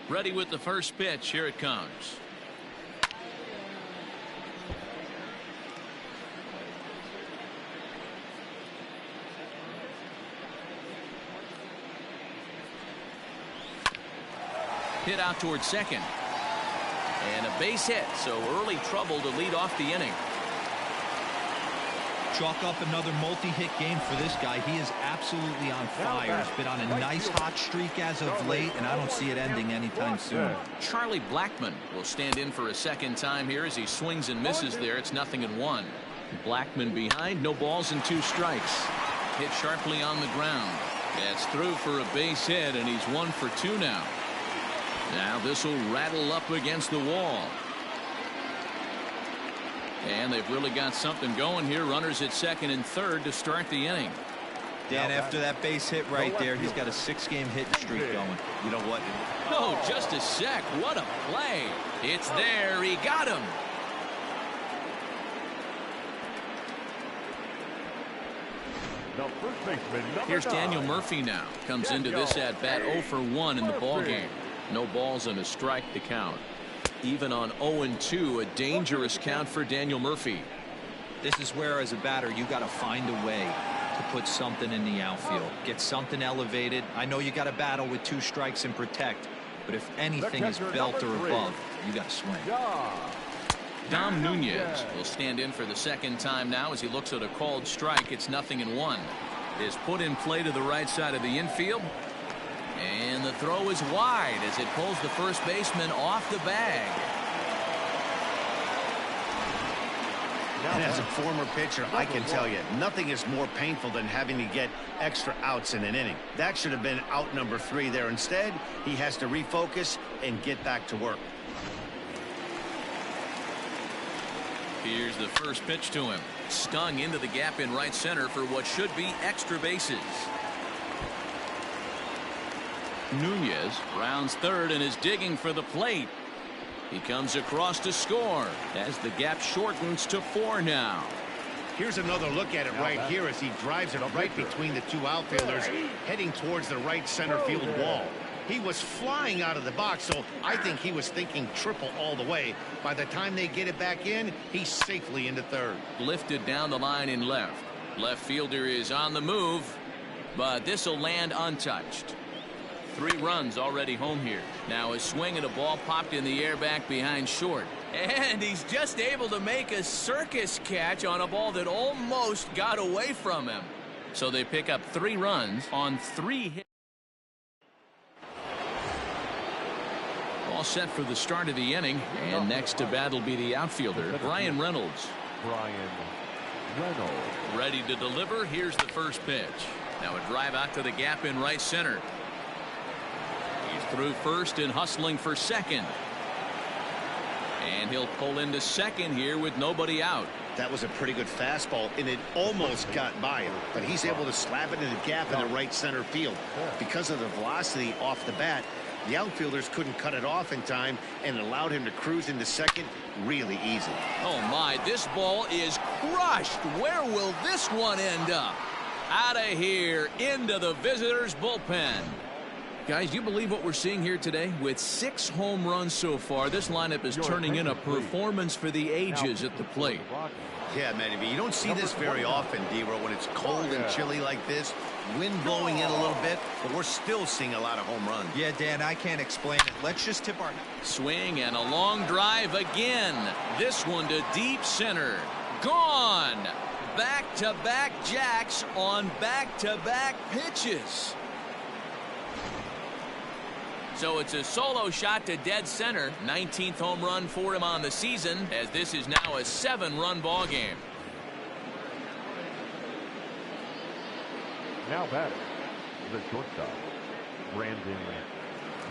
Ready with the first pitch. Here it comes. Hit out towards second. And a base hit, so early trouble to lead off the inning. Chalk up another multi-hit game for this guy. He is absolutely on fire. He's been on a nice hot streak as of late, and I don't see it ending anytime soon. Charlie Blackmon will stand in for a second time here as he swings and misses there. It's 0-1. Blackmon behind, no balls and 2 strikes. Hit sharply on the ground. That's through for a base hit, and he's 1 for 2 now. Now this will rattle up against the wall. And they've really got something going here. Runners at second and third to start the inning. Dan, after that base hit right there, he's got a 6-game hitting streak going. You know what? Oh, just a sec. What a play. It's there. He got him. Here's Daniel Murphy now. Comes into this at bat 0 for 1 in the ball game. No balls and a strike to count. Even on 0-2, a dangerous count for Daniel Murphy. This is where, as a batter, you got to find a way to put something in the outfield. Get something elevated. I know you got to battle with 2 strikes and protect, but if anything is belt or above, you got to swing. Dom Nunez will stand in for the second time now as he looks at a called strike. It's 0-1. Is put in play to the right side of the infield. And the throw is wide as it pulls the first baseman off the bag. And as a former pitcher, I can tell you, nothing is more painful than having to get extra outs in an inning. That should have been out number 3 there. Instead, he has to refocus and get back to work. Here's the first pitch to him. Stung into the gap in right center for what should be extra bases. Nunez rounds third and is digging for the plate. He comes across to score as the gap shortens to 4 now. Here's another look at it right here as he drives it right between the 2 outfielders, heading towards the right center field wall. He was flying out of the box, so I think he was thinking triple all the way. By the time they get it back in, he's safely into third. Lifted down the line in left. Left fielder is on the move, but this will land untouched. 3 runs already home here. Now a swing and a ball popped in the air back behind short. And he's just able to make a circus catch on a ball that almost got away from him. So they pick up 3 runs on 3 hits. All set for the start of the inning. And next to bat will be the outfielder, Bryan Reynolds. Ready to deliver. Here's the first pitch. Now a drive out to the gap in right center. He's through first and hustling for second. And he'll pull into second here with nobody out. That was a pretty good fastball, and it almost got by him. But he's able to slap it in the gap in the right center field. Because of the velocity off the bat, the outfielders couldn't cut it off in time, and it allowed him to cruise into second really easy. Oh, my. This ball is crushed. Where will this one end up? Out of here into the visitors' bullpen. Guys, do you believe what we're seeing here today? With 6 home runs so far, this lineup is turning in a performance for the ages at the plate. Yeah, Matty, you don't see this very often, D-Row, when it's cold and chilly like this. Wind blowing in a little bit, but we're still seeing a lot of home runs. Yeah, Dan, I can't explain it. Let's just tip our... Swing and a long drive again. This one to deep center. Gone. Back-to-back jacks on back-to-back pitches. So it's a solo shot to dead center. 19th home run for him on the season, as this is now a 7-run ball game. Now batting, the shortstop, Brandon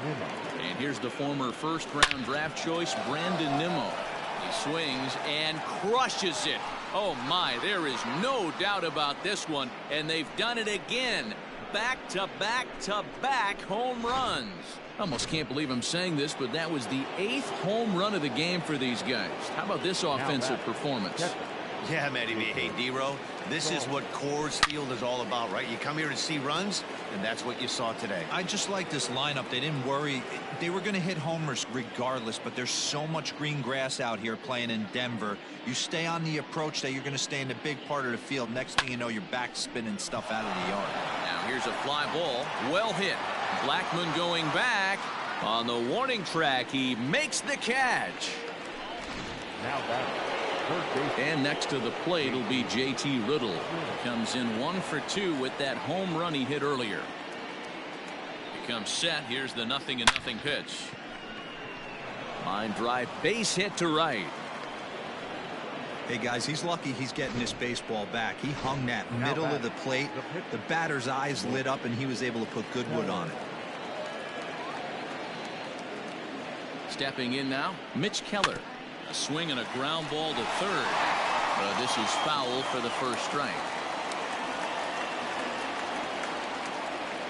Nimmo. And here's the former first-round draft choice, Brandon Nimmo. He swings and crushes it. Oh, my, there is no doubt about this one, and they've done it again. Back-to-back-to-back home runs. I almost can't believe I'm saying this, but that was the 8th home run of the game for these guys. How about this offensive performance? Yeah, Matty V. Hey, D-Row, this is what Coors Field is all about, right? You come here to see runs, and that's what you saw today. I just like this lineup. They didn't worry. They were going to hit homers regardless, but there's so much green grass out here playing in Denver. You stay on the approach that you're going to stay in the big part of the field. Next thing you know, you're back spinning stuff out of the yard. Now here's a fly ball. Well hit. Blackmon going back. On the warning track, he makes the catch. Now batting, third base. And next to the plate will be J.T. Riddle. Comes in 1 for 2 with that home run he hit earlier. He comes set. Here's the 0-0 pitch. Line drive, base hit to right. Hey, guys, he's lucky he's getting this baseball back. He hung that middle of the plate. The batter's eyes lit up, and he was able to put good wood on it. Stepping in now, Mitch Keller. A swing and a ground ball to third. This is foul for the first strike.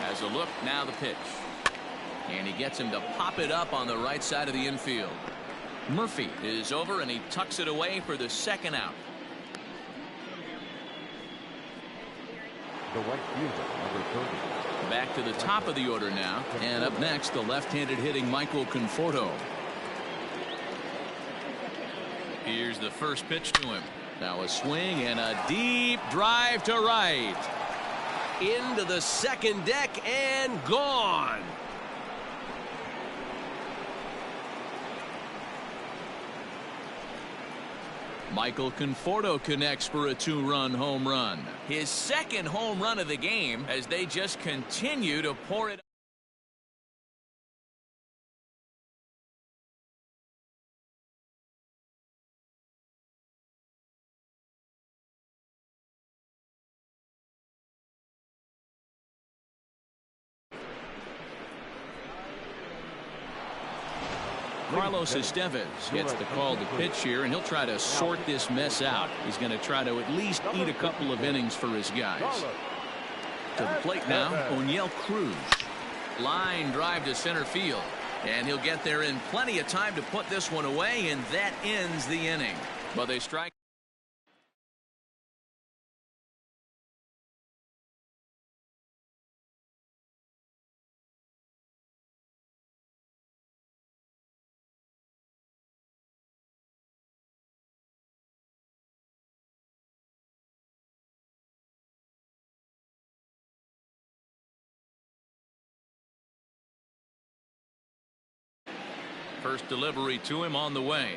As a look, now the pitch. And he gets him to pop it up on the right side of the infield. Murphy is over, and he tucks it away for the second out. The right fielder, number 30. Back to the top of the order now. And up next, the left-handed hitting Michael Conforto. Here's the first pitch to him. Now a swing and a deep drive to right. Into the second deck and gone. Michael Conforto connects for a 2-run home run. His second home run of the game as they just continue to pour it. Carlos Estevez gets the call to pitch here, and he'll try to sort this mess out. He's going to try to at least eat a couple of innings for his guys. To the plate now, O'Neill Cruz. Line drive to center field, and he'll get there in plenty of time to put this one away, and that ends the inning. But they strike. First delivery to him on the way.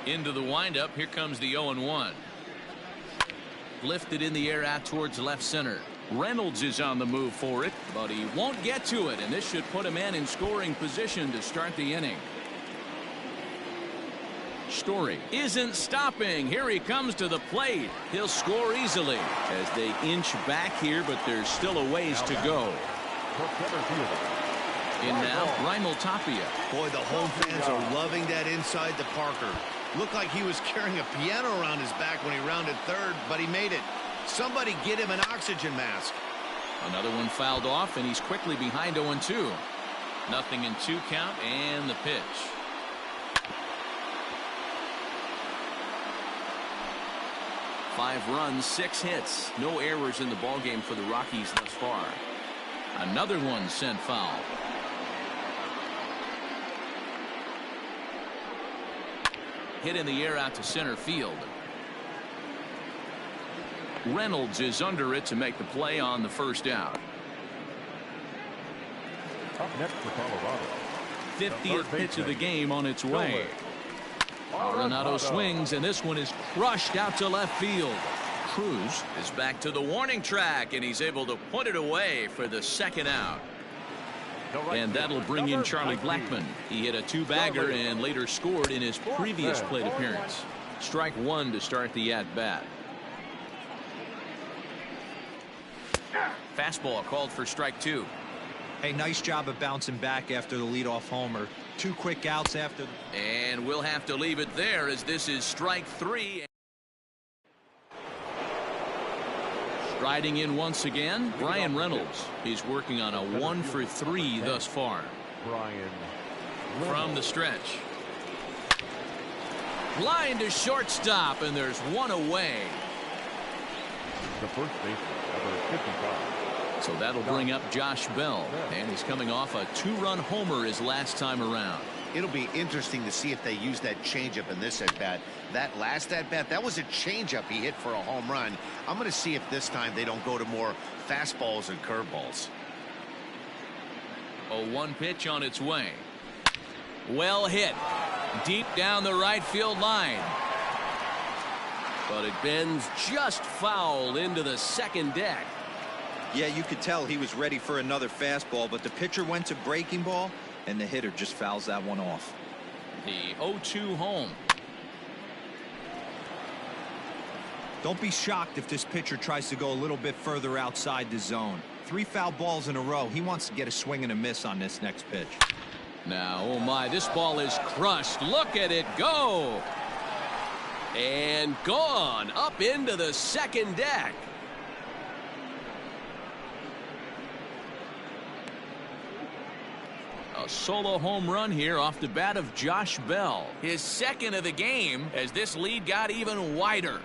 Into the windup. Here comes the 0-1. Lifted in the air out towards left center. Reynolds is on the move for it, but he won't get to it, and this should put a man in scoring position to start the inning. Story isn't stopping. Here he comes to the plate. He'll score easily as they inch back here, but there's still a ways to go. In now, Raimel Tapia. Boy, the home fans are loving that inside to Parker. Looked like he was carrying a piano around his back when he rounded third, but he made it. Somebody get him an oxygen mask. Another one fouled off, and he's quickly behind 0-2. 0-2 count, and the pitch. Five runs, 6 hits. No errors in the ballgame for the Rockies thus far. Another one sent foul. Hit in the air out to center field. Reynolds is under it to make the play on the first out. Up next for Colorado. 50th pitch of the game on its way. Arenado swings, and this one is crushed out to left field. Cruz is back to the warning track, and he's able to put it away for the second out. And that'll bring in Charlie Blackmon. He hit a 2-bagger and later scored in his previous plate appearance. Strike one to start the at-bat. Fastball called for strike two. Hey, nice job of bouncing back after the leadoff homer. 2 quick outs after. And we'll have to leave it there as this is strike three. Striding in once again, Bryan Reynolds. He's working on a 1 for 3 thus far. Bryan From the stretch. Line to shortstop, and there's one away. The first baseman, number 55. So that'll bring up Josh Bell, and he's coming off a 2-run homer his last time around. It'll be interesting to see if they use that changeup in this at-bat. That last at-bat, that was a changeup he hit for a home run. I'm going to see if this time they don't go to more fastballs and curveballs. A 1 pitch on its way. Well hit. Deep down the right field line. But it bends just foul into the second deck. Yeah, you could tell he was ready for another fastball, but the pitcher went to breaking ball, and the hitter just fouls that one off. The 0-2 home. Don't be shocked if this pitcher tries to go a little bit further outside the zone. 3 foul balls in a row. He wants to get a swing and a miss on this next pitch. Now, oh my, this ball is crushed. Look at it go. And gone up into the second deck. A solo home run here off the bat of Josh Bell. His second of the game as this lead got even wider.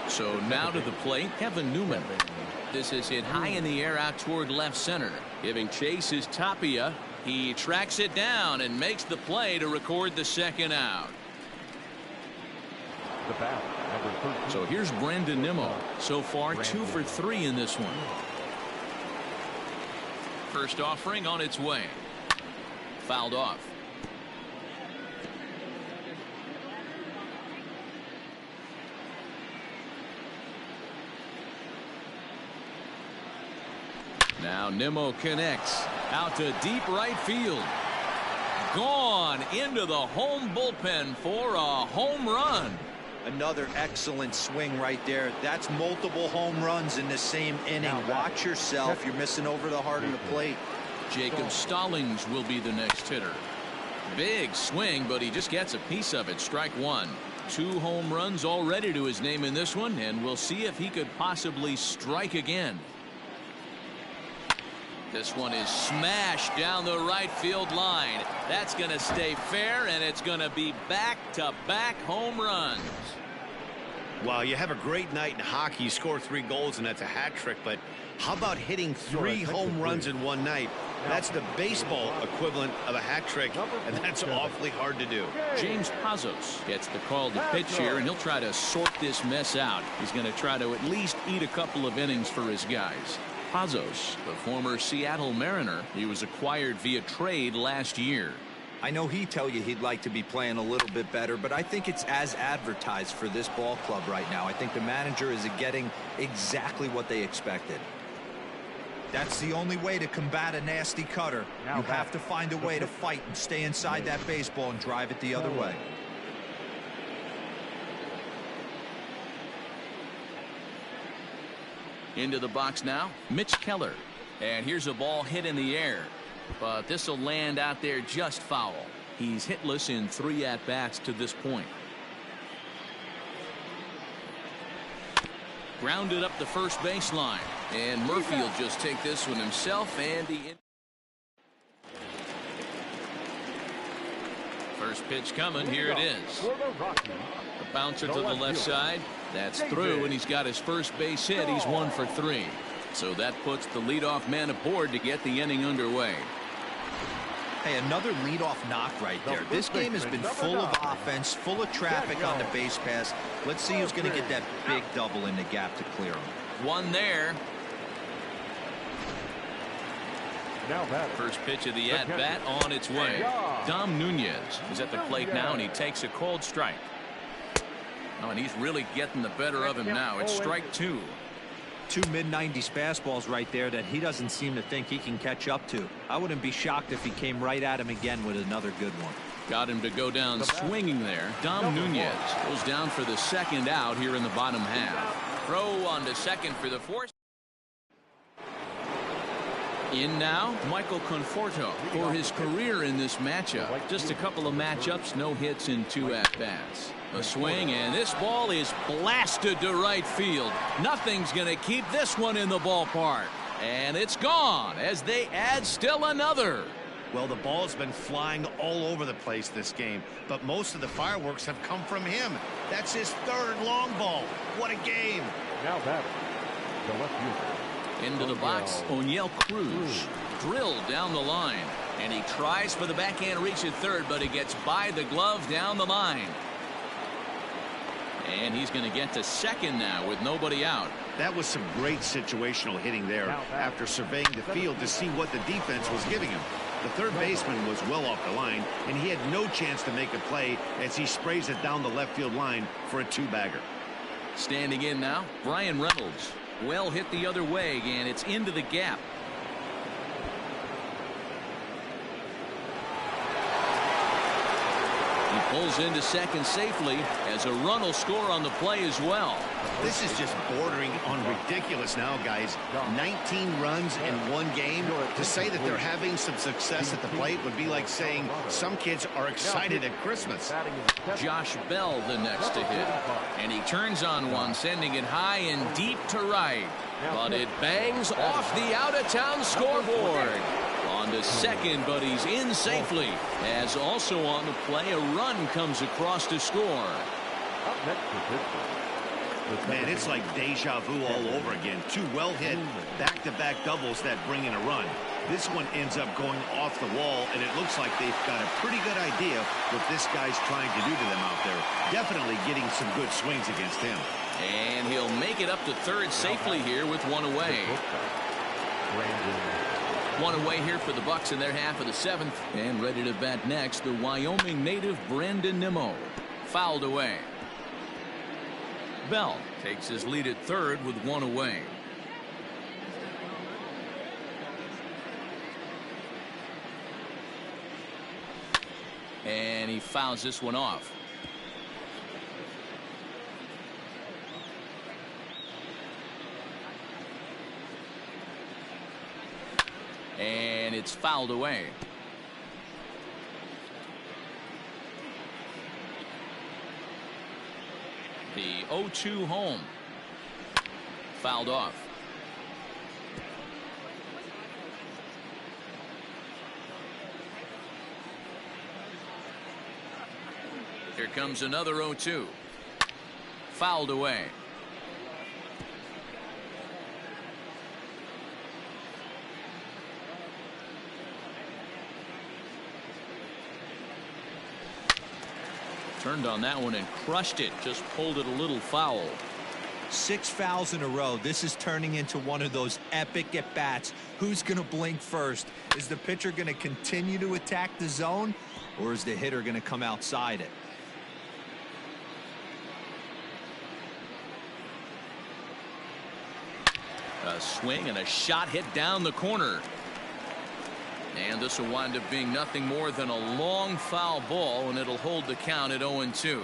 So now to the plate, Kevin Newman. This is hit high in the air out toward left center. Giving chase is Tapia. He tracks it down and makes the play to record the second out. The bat, number 13. So here's Brandon Nimmo. So far 2 for 3 in this one. First offering on its way. Fouled off. Now Nimmo connects out to deep right field. Gone into the home bullpen for a home run. Another excellent swing right there. That's multiple home runs in the same inning. Watch yourself. You're missing over the heart of the plate. Jacob Stallings will be the next hitter. Big swing, but he just gets a piece of it. Strike 1. 2 home runs already to his name in this one, and we'll see if he could possibly strike again. This one is smashed down the right field line. That's going to stay fair, and it's going to be back-to-back home runs. Wow, you have a great night in hockey. You score 3 goals, and that's a hat trick. But how about hitting 3 home runs in one night? That's the baseball equivalent of a hat trick, and that's awfully hard to do. James Pazos gets the call to pitch here, and he'll try to sort this mess out. He's going to try to at least eat a couple of innings for his guys. Pazos, the former Seattle Mariner, he was acquired via trade last year. I know he'd tell you he'd like to be playing a little bit better, but I think it's as advertised for this ball club right now. I think the manager is getting exactly what they expected. That's the only way to combat a nasty cutter. You have to find a way to fight and stay inside that baseball and drive it the other way. Into the box now, Mitch Keller. And here's a ball hit in the air. But this will land out there just foul. He's hitless in 3 at-bats to this point. Grounded up the first baseline. And Murphy will just take this one himself. And the first pitch coming. Here it is. The bouncer to the left side. That's through, and he's got his first base hit. He's 1 for 3. So that puts the leadoff man aboard to get the inning underway. Hey, another leadoff knock right there. This game has been full of offense, full of traffic on the base pass. Let's see who's going to get that big double in the gap to clear him. 1 there. Now first pitch of the at-bat on its way. Dom Nunez is at the plate now, and he takes a cold strike. Oh, and he's really getting the better of him now. It's strike 2. 2 mid-90s fastballs right there that he doesn't seem to think he can catch up to. I wouldn't be shocked if he came right at him again with another good one. Got him to go down swinging there. Dom Nunez goes down for the second out here in the bottom half. Throw on to second for the force. In now, Michael Conforto for his career in this matchup. Just a couple of matchups, no hits in 2 at-bats. A swing, and this ball is blasted to right field. Nothing's going to keep this one in the ballpark. And it's gone as they add still another. Well, the ball's been flying all over the place this game, but most of the fireworks have come from him. That's his 3rd long ball. What a game. Now batting, the left fielder. Into the box, Oneil Cruz. Drilled down the line. And he tries for the backhand reach at third, but he gets by the glove down the line. And he's going to get to second now with nobody out. That was some great situational hitting there after surveying the field to see what the defense was giving him. The third baseman was well off the line, and he had no chance to make a play as he sprays it down the left field line for a 2-bagger. Standing in now, Brian Reynolds. Well hit the other way, and it's into the gap. He pulls into second safely as a run will score on the play as well. This is just bordering on ridiculous now, guys. 19 runs in 1 game. To say that they're having some success at the plate would be like saying some kids are excited at Christmas. Josh Bell the next to hit. And he turns on one, sending it high and deep to right. But it bangs off the out-of-town scoreboard. On to second, but he's in safely. As also on the play, a run comes across to score. Up next for Pittsburgh. Man, it's like deja vu all over again. 2 well-hit back-to-back doubles that bring in a run. This one ends up going off the wall, and it looks like they've got a pretty good idea what this guy's trying to do to them out there. Definitely getting some good swings against him. And he'll make it up to third safely here with 1 away. 1 away here for the Bucks in their half of the 7th. And ready to bat next, the Wyoming native Brandon Nimmo. Fouled away. Bell takes his lead at third with 1 away. And he fouls this one off. And it's fouled away. The 0-2 home. Fouled off. Here comes another 0-2. Fouled away. Turned on that one and crushed it. Just pulled it a little foul. 6 fouls in a row. This is turning into one of those epic at-bats. Who's going to blink first? Is the pitcher going to continue to attack the zone, or is the hitter going to come outside it? A swing and a shot hit down the corner. And this will wind up being nothing more than a long foul ball, and it'll hold the count at 0-2.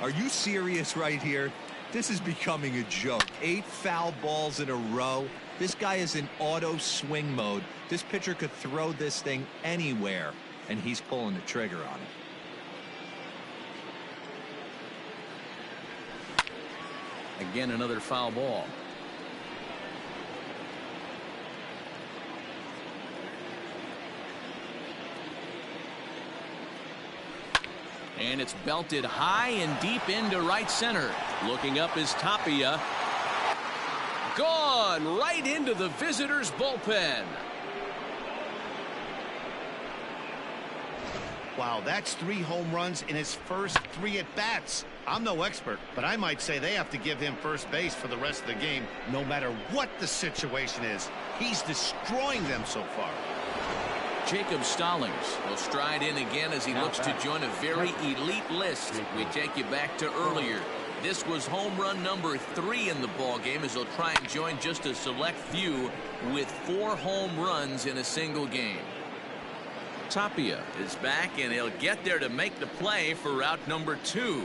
Are you serious right here? This is becoming a joke. 8 foul balls in a row. This guy is in auto swing mode. This pitcher could throw this thing anywhere, and he's pulling the trigger on it. Again, another foul ball. And it's belted high and deep into right center. Looking up is Tapia. Gone right into the visitors' bullpen. Wow, that's 3 home runs in his first 3 at-bats. I'm no expert, but I might say they have to give him first base for the rest of the game, no matter what the situation is. He's destroying them so far. Jacob Stallings will stride in again as he looks to join a very elite list. We take you back to earlier. This was home run number 3 in the ball game as he'll try and join just a select few with 4 home runs in a single game. Tapia is back, and he'll get there to make the play for route number 2.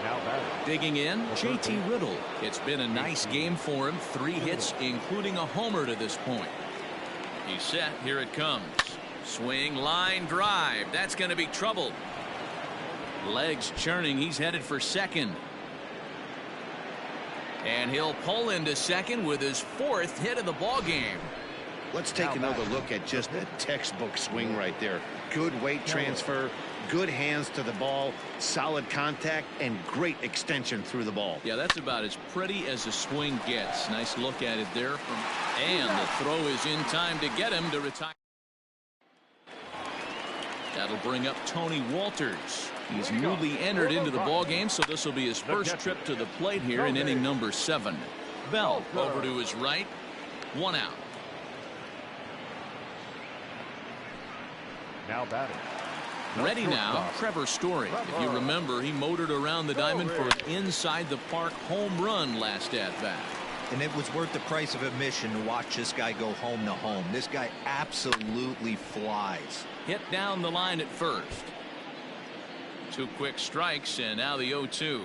Now batting. Digging in, JT Riddle. It's been a nice game for him. 3 hits, including a homer to this point. He's set. Here it comes. Swing, line drive. That's going to be trouble. Legs churning. He's headed for second. And he'll pull into second with his 4th hit of the ball game. Let's take another look at just a textbook swing right there. Good weight transfer, good hands to the ball, solid contact, and great extension through the ball. Yeah, that's about as pretty as a swing gets. Nice look at it there. And the throw is in time to get him to retire. That'll bring up Tony Walters. He's newly entered into the ball game, so this will be his first trip to the plate here in inning number 7. Bell over to his right. 1 out. Now batting. Ready now, Trevor Story. If you remember, he motored around the diamond for an inside the park home run last at bat. And it was worth the price of admission to watch this guy go home to home. This guy absolutely flies. Hit down the line at first. 2 quick strikes, and now the 0-2.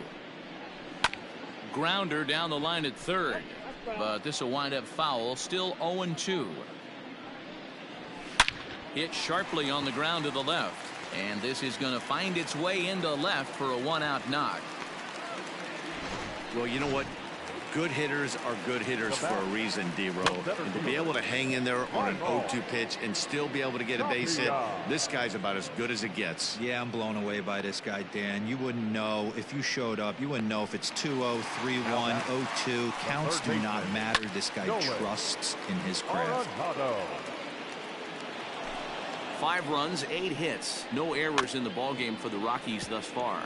Grounder down the line at third, but this will wind up foul. Still 0-2. Hit sharply on the ground to the left, and this is going to find its way into left for a 1-out knock. Well, you know what? Good hitters are good hitters for a reason, D-Row. And to be able to hang in there on an 0-2 pitch and still be able to get a base hit, this guy's about as good as it gets. Yeah, I'm blown away by this guy, Dan. You wouldn't know if you showed up. You wouldn't know if it's 2-0, 3-1, 0-2. Counts do not matter. This guy trusts in his craft. 5 runs, 8 hits. No errors in the ballgame for the Rockies thus far.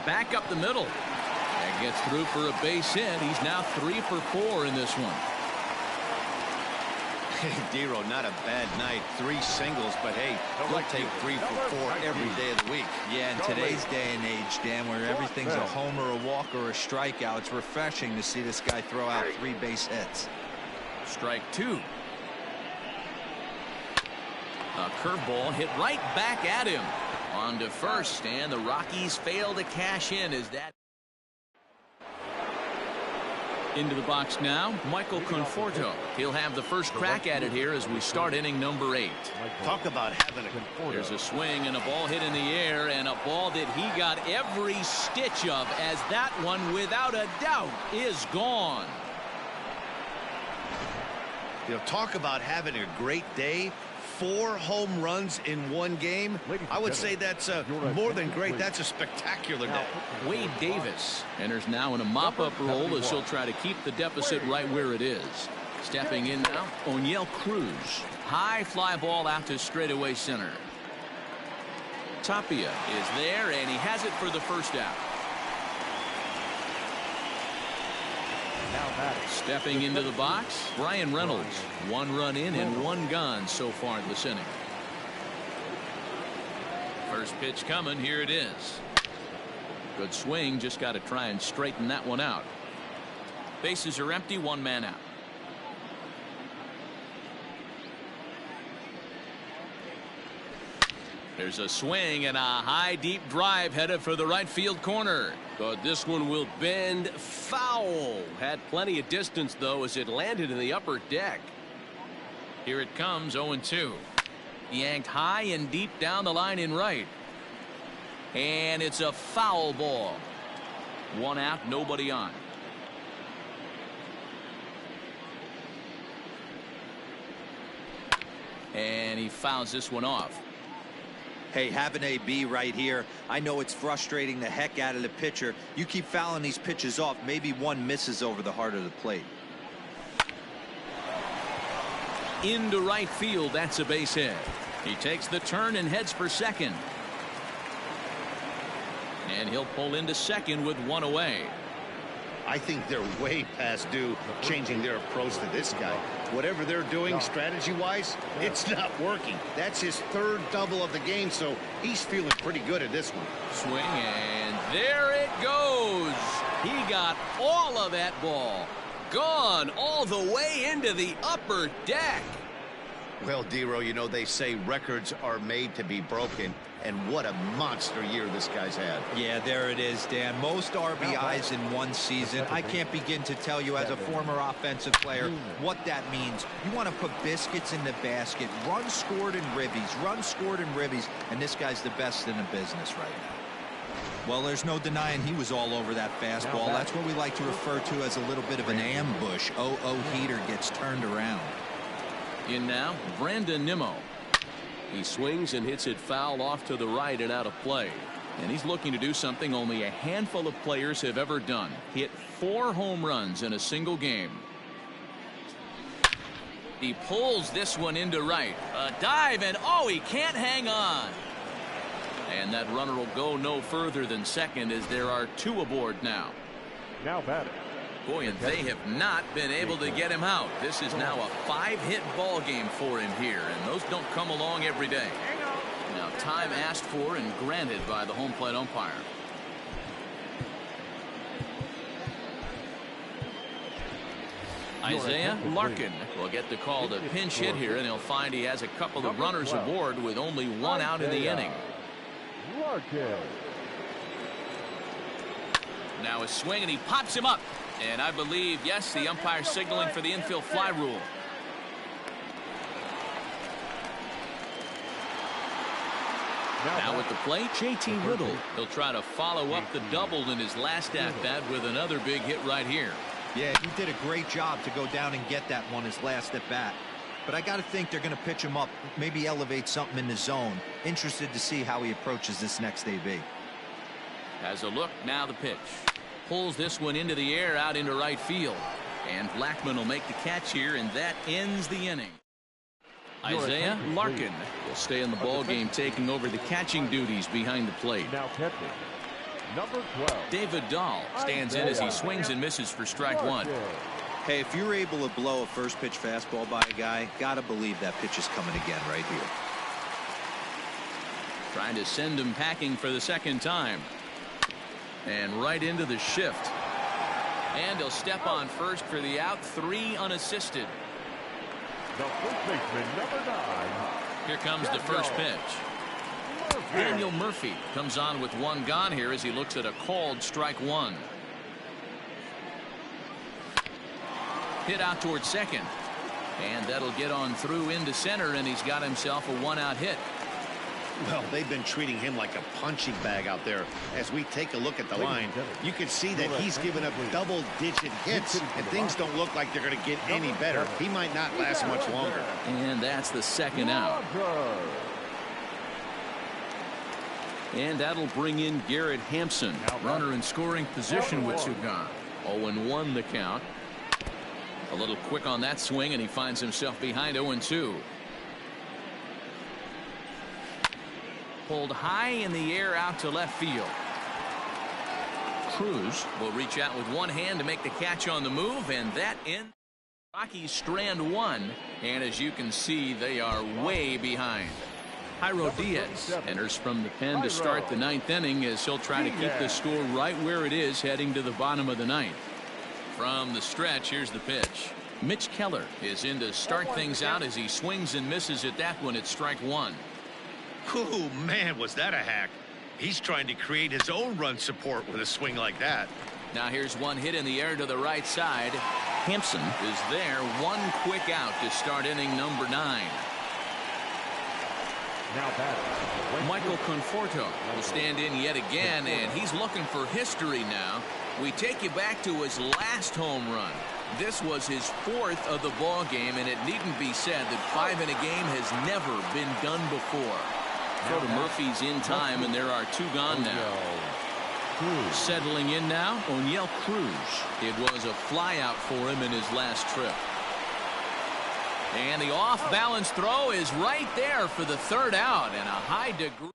Back up the middle. That gets through for a base hit. He's now 3 for 4 in this one. Hey, D-Row, not a bad night. 3 singles, but hey, he'll take 3 for 4 every day of the week. Yeah, in today's day and age, Dan, where everything's a homer, a walk, or a strikeout, it's refreshing to see this guy throw out 3 base hits. Strike 2. A curveball hit right back at him. On to first, and the Rockies fail to cash in as that. Into the box now, Michael Conforto. He'll have the first crack at it here as we start inning number 8. Talk about having a... There's a swing and a ball hit in the air, and a ball that he got every stitch of, as that one, without a doubt, is gone. You know, talk about having a great day. 4 home runs in 1 game. I would say that's more than great. That's a spectacular day. Wade Davis enters now in a mop-up role as he'll try to keep the deficit right where it is. Stepping in now, O'Neill Cruz. High fly ball out to straightaway center. Tapia is there, and he has it for the first out. Stepping into the box, Brian Reynolds. 1 run in and 1 gone so far in this inning. First pitch coming. Here it is. Good swing. Just got to try and straighten that one out. Bases are empty. 1 man out. There's a swing and a high deep drive headed for the right field corner. But this one will bend foul. Had plenty of distance though as it landed in the upper deck. Here it comes. 0-2. Yanked high and deep down the line in right. And it's a foul ball. 1 out, nobody on. And he fouls this one off. Hey, have an AB right here. I know it's frustrating the heck out of the pitcher. You keep fouling these pitches off, maybe one misses over the heart of the plate. Into right field, that's a base hit. He takes the turn and heads for second. And he'll pull into second with 1 away. I think they're way past due changing their approach to this guy. Whatever they're doing strategy-wise, it's not working. That's his 3rd double of the game, so he's feeling pretty good at this one. Swing, and there it goes. He got all of that ball. Gone all the way into the upper deck. Well, Dero, you know, they say records are made to be broken, and what a monster year this guy's had. Yeah, there it is, Dan. Most RBIs in one season. I can't begin to tell you as a former offensive player what that means. You want to put biscuits in the basket, runs scored in ribbies, and this guy's the best in the business right now. Well, there's no denying he was all over that fastball. That's what we like to refer to as a little bit of an ambush. Heater gets turned around. In now, Brandon Nimmo. He swings and hits it foul off to the right and out of play. And he's looking to do something only a handful of players have ever done. Hit 4 home runs in a single game. He pulls this one into right. A dive, and oh, he can't hang on. And that runner will go no further than second as there are 2 aboard now. Now batting. Boy, and they have not been able to get him out. This is now a 5-hit ball game for him here, and those don't come along every day. Now, time asked for and granted by the home plate umpire. Isaiah Larkin will get the call to pinch hit here, and he'll find he has a couple of runners aboard with only 1 out in the inning. Larkin. Now a swing, and he pops him up. And I believe, yes, the umpire signaling for the infield fly rule. Now at the plate, JT Riddle. He'll try to follow up the double in his last at-bat with another big hit right here. Yeah, he did a great job to go down and get that one his last at-bat. But I got to think they're going to pitch him up, maybe elevate something in the zone. Interested to see how he approaches this next AB. As a look, now the pitch. Pulls this one into the air out into right field. And Blackmon will make the catch here, and that ends the inning. Isaiah Larkin will stay in the ball game, taking over the catching duties behind the plate. Now catching, number 12. David Dahl stands in as he swings and misses for strike 1. Hey, if you're able to blow a first pitch fastball by a guy, gotta believe that pitch is coming again right here. Trying to send him packing for the second time. And right into the shift. And he'll step on first for the out, 3 unassisted. The first baseman, number 9. Here comes the first pitch. Daniel Murphy comes on with 1 gone here as he looks at a called strike 1. Hit out towards second. And that'll get on through into center, and he's got himself a 1-out hit. Well, they've been treating him like a punching bag out there. As we take a look at the line, you can see that he's given up double-digit hits, and things don't look like they're going to get any better. He might not last much longer. And that's the 2nd out. And that'll bring in Garrett Hampson, runner in scoring position with 2 gone. 0-1 the count. A little quick on that swing, and he finds himself behind 0-2. Pulled high in the air out to left field. Cruz will reach out with 1 hand to make the catch on the move, and that ends Rockies strand 1. And as you can see, they are way behind. Jairo Diaz enters from the pen to start the 9th inning as he'll try to keep the score right where it is heading to the bottom of the 9th. From the stretch, here's the pitch. Mitch Keller is in to start things out as he swings and misses at that one at strike 1. Oh, man, was that a hack. He's trying to create his own run support with a swing like that. Now here's 1 hit in the air to the right side. Hampson is there. 1 quick out to start inning number 9. Now batting, Michael Conforto will stand in yet again, and he's looking for history now. We take you back to his last home run. This was his 4th of the ball game, and it needn't be said that 5 in a game has never been done before. So to Murphy's in time, and there are 2 gone now. Settling in now, Oneil Cruz. It was a flyout for him in his last trip. And the off-balance throw is right there for the 3rd out, and a high degree.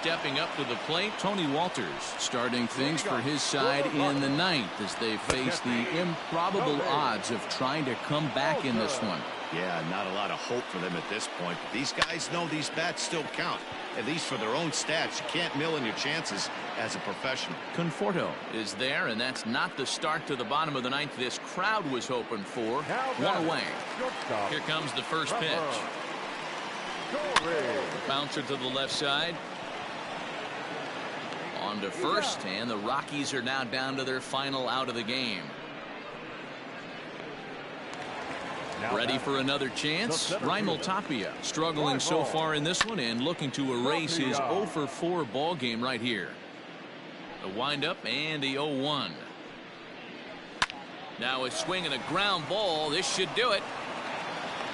stepping up to the plate, Tony Walters, starting things for his side in the ninth as they face the improbable odds of trying to come back in this one. Yeah, not a lot of hope for them at this point. But these guys know these bats still count, at least for their own stats. You can't mill in your chances as a professional. Conforto is there, and that's not the start to the bottom of the ninth this crowd was hoping for. One away. Here comes the first pitch. Bouncer to the left side. On to first, and the Rockies are now down to their final out of the game. Ready for another chance. Raimel Tapia struggling so far in this one and looking to erase his 0 for 4 ball game right here. The windup and the 0-1. Now a swing and a ground ball. This should do it.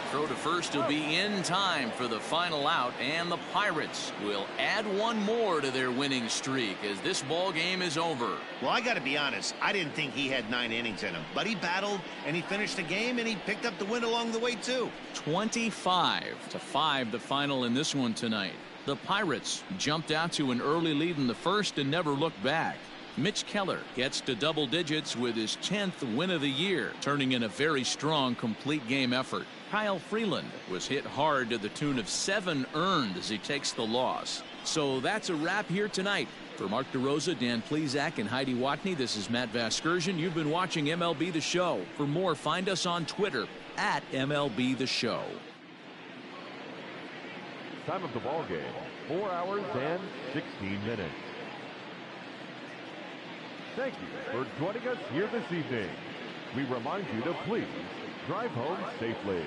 Throw to first will be in time for the final out, and the Pirates will add one more to their winning streak as this ball game is over. Well, I got to be honest, I didn't think he had 9 innings in him, but he battled and he finished the game and he picked up the win along the way too. 25-5 the final in this one tonight. The Pirates jumped out to an early lead in the first and never looked back. Mitch Keller gets to double digits with his 10th win of the year, turning in a very strong complete game effort. Kyle Freeland was hit hard to the tune of 7 earned as he takes the loss. So that's a wrap here tonight. For Mark DeRosa, Dan Plesac, and Heidi Watney, this is Matt Vasgersian. You've been watching MLB The Show. For more, find us on Twitter at MLB The Show. Time of the ball game, 4 hours and 16 minutes. Thank you for joining us here this evening. We remind you to please drive home safely.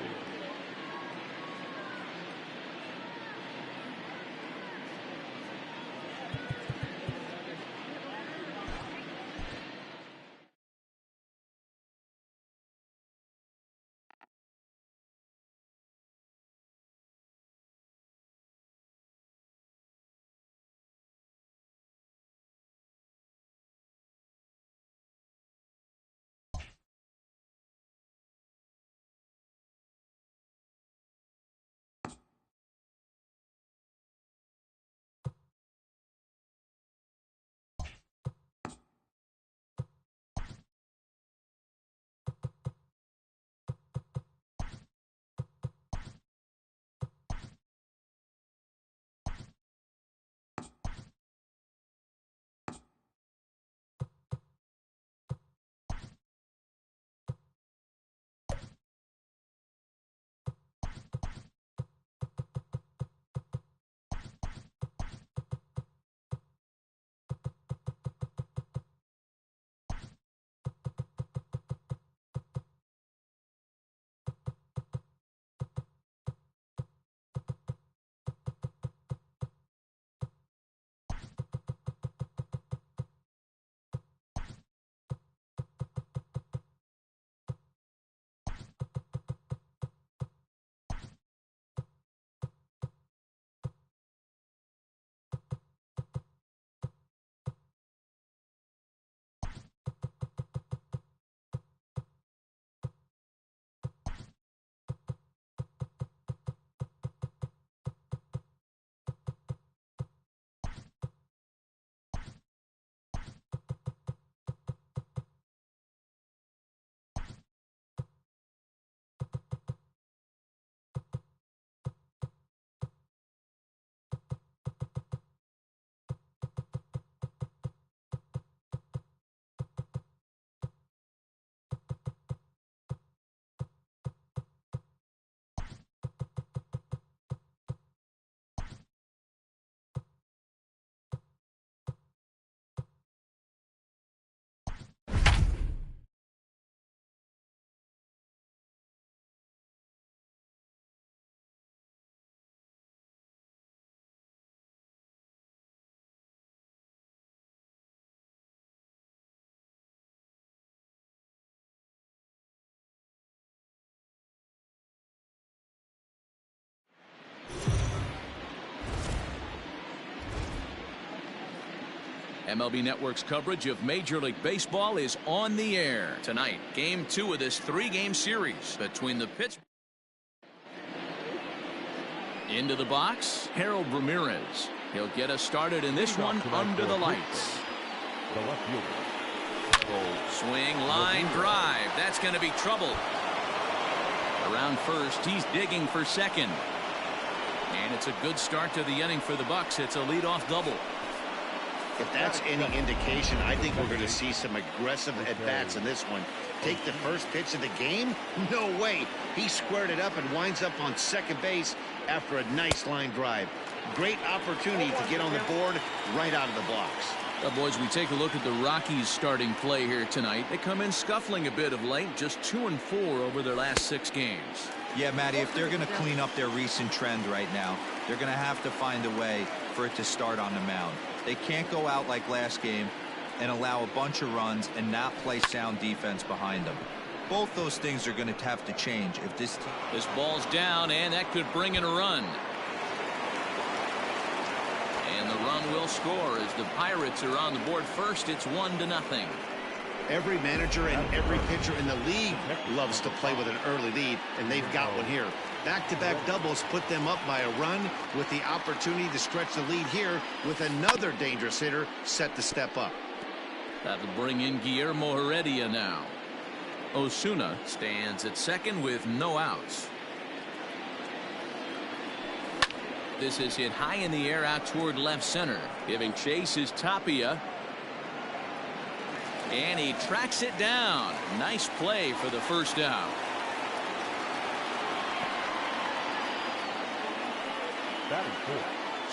MLB Network's coverage of Major League Baseball is on the air tonight. Game 2 of this 3-game series between the Pittsburgh. Into the box, Harold Ramirez. He'll get us started in this one under the lights. The left fielder. Swing, line, drive. That's going to be trouble. Around first, he's digging for second. And it's a good start to the inning for the Bucks. It's a leadoff double. If that's any indication, I think we're going to see some aggressive at-bats in this one. Take the first pitch of the game? No way. He squared it up and winds up on second base after a nice line drive. Great opportunity to get on the board right out of the blocks. Well, boys, we take a look at the Rockies starting play here tonight. They come in scuffling a bit of late, just 2-4 over their last 6 games. Yeah, Matty, if they're going to clean up their recent trend right now, they're going to have to find a way for it to start on the mound. They can't go out like last game and allow a bunch of runs and not play sound defense behind them. Both those things are going to have to change if this ball's down, and that could bring in a run. And the run will score as the Pirates are on the board first. It's 1-0. Every manager and every pitcher in the league loves to play with an early lead, and they've got one here. Back-to-back doubles put them up by a run with the opportunity to stretch the lead here with another dangerous hitter set to step up. That'll bring in Guillermo Heredia now. Osuna stands at second with no outs. This is hit high in the air out toward left center. Giving chase is Tapia. And he tracks it down. Nice play for the first out.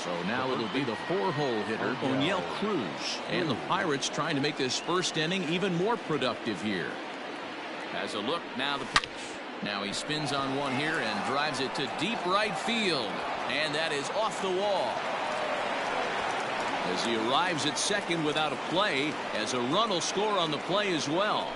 So now it'll be the 4-hole hitter, Oneil Cruz. And the Pirates trying to make this first inning even more productive here. Has a look, now the pitch. Now he spins on one here and drives it to deep right field. And that is off the wall. As he arrives at second without a play, as a run will score on the play as well.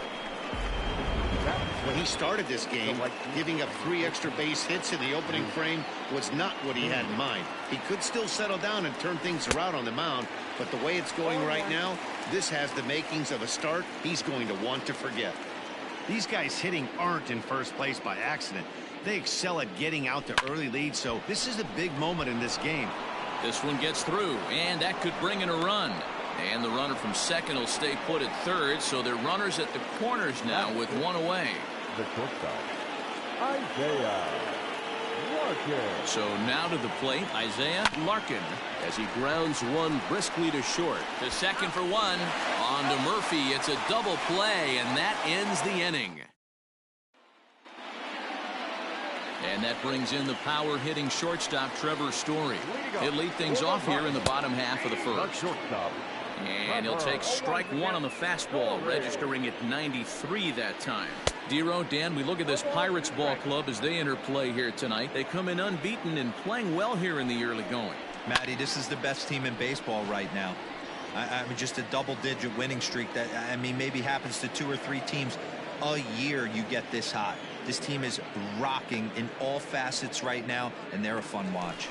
When he started this game, giving up 3 extra base hits in the opening frame was not what he had in mind. He could still settle down and turn things around on the mound, but the way it's going right now, this has the makings of a start he's going to want to forget. These guys hitting aren't in first place by accident. They excel at getting out to early leads, so this is a big moment in this game. This one gets through, and that could bring in a run. And the runner from second will stay put at third, so they're runners at the corners now with one away. The shortstop, Isaiah Larkin. So now to the plate, Isaiah Larkin, as he grounds one briskly to short. To second for one. On to Murphy. It's a double play, and that ends the inning. And that brings in the power-hitting shortstop, Trevor Story. He'll lead things off here in the bottom half of the first. And he'll take strike one on the fastball, registering at 93 that time. Dero, Dan, we look at this Pirates ball club as they enter play here tonight. They come in unbeaten and playing well here in the early going. Matty, this is the best team in baseball right now. I mean, just a double-digit winning streak that, I mean, maybe happens to 2 or 3 teams a year you get this hot. This team is rocking in all facets right now, and they're a fun watch.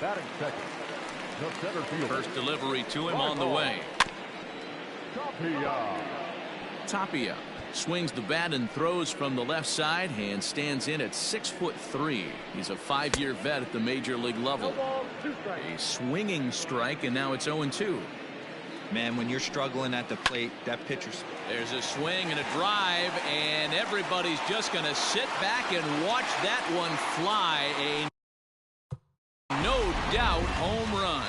First delivery to him on the way. Tapia swings the bat and throws from the left side and stands in at 6'3". He's a 5-year vet at the major league level. A swinging strike, and now it's 0-2. Man, when you're struggling at the plate, that pitcher's... There's a swing and a drive, and everybody's just going to sit back and watch that one fly. A no doubt home run.